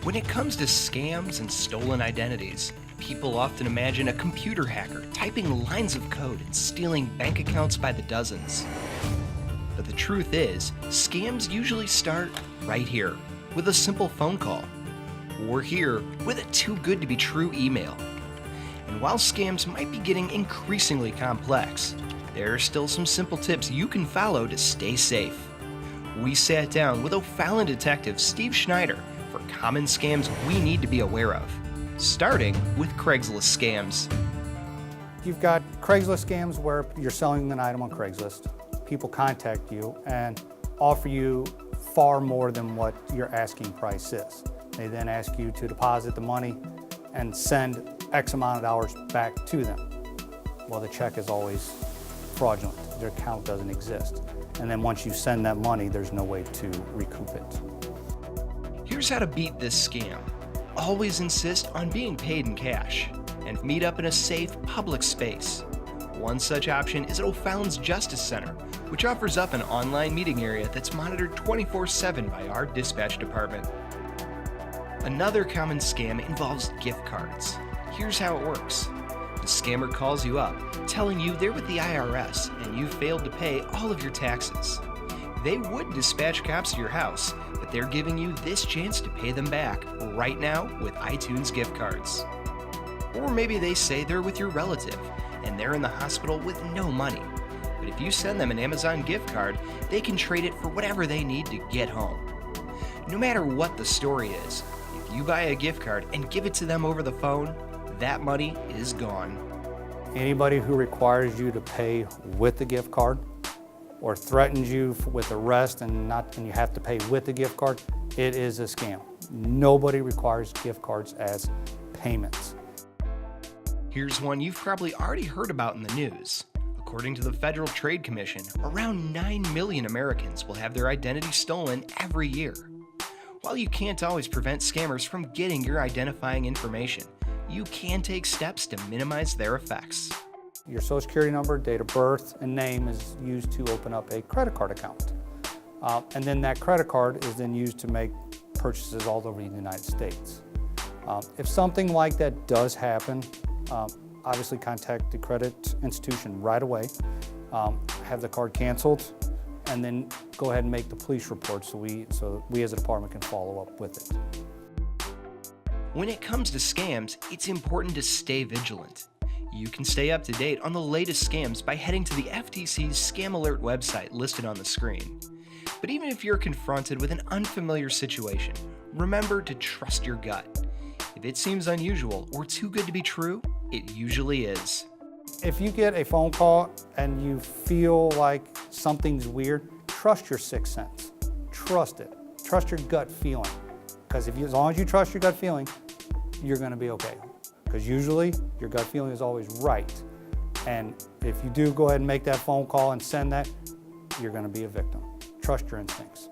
When it comes to scams and stolen identities, people often imagine a computer hacker typing lines of code and stealing bank accounts by the dozens. But the truth is, scams usually start right here, with a simple phone call, or here with a too good to be true email. And while scams might be getting increasingly complex, there are still some simple tips you can follow to stay safe. We sat down with O'Fallon detective Steve Schneider for common scams we need to be aware of, starting with Craigslist scams. You've got Craigslist scams where you're selling an item on Craigslist. People contact you and offer you far more than what your asking price is. They then ask you to deposit the money and send X amount of dollars back to them. Well, the check is always fraudulent. Their account doesn't exist. And then once you send that money, there's no way to recoup it. Here's how to beat this scam. Always insist on being paid in cash and meet up in a safe public space. One such option is at O'Fallon's Justice Center, which offers up an online meeting area that's monitored 24/7 by our dispatch department. Another common scam involves gift cards. Here's how it works. The scammer calls you up, telling you they're with the IRS and you failed to pay all of your taxes. They would dispatch cops to your house, but they're giving you this chance to pay them back right now with iTunes gift cards. Or maybe they say they're with your relative and they're in the hospital with no money. But if you send them an Amazon gift card, they can trade it for whatever they need to get home. No matter what the story is, if you buy a gift card and give it to them over the phone, that money is gone. Anybody who requires you to pay with the gift card or threatens you with arrest and you have to pay with the gift card, it is a scam. Nobody requires gift cards as payments. Here's one you've probably already heard about in the news. According to the Federal Trade Commission, around 9 million Americans will have their identity stolen every year. While you can't always prevent scammers from getting your identifying information, you can take steps to minimize their effects. Your social security number, date of birth, and name is used to open up a credit card account. And then that credit card is then used to make purchases all over the United States. If something like that does happen, obviously contact the credit institution right away, have the card canceled, and then go ahead and make the police report so we as a department can follow up with it. When it comes to scams, it's important to stay vigilant. You can stay up to date on the latest scams by heading to the FTC's Scam Alert website listed on the screen. But even if you're confronted with an unfamiliar situation, remember to trust your gut. If it seems unusual or too good to be true, it usually is. If you get a phone call and you feel like something's weird, trust your sixth sense. Trust it. Trust your gut feeling. Because as long as you trust your gut feeling, you're going to be okay. Because usually your gut feeling is always right. And if you do go ahead and make that phone call and send that, you're going to be a victim. Trust your instincts.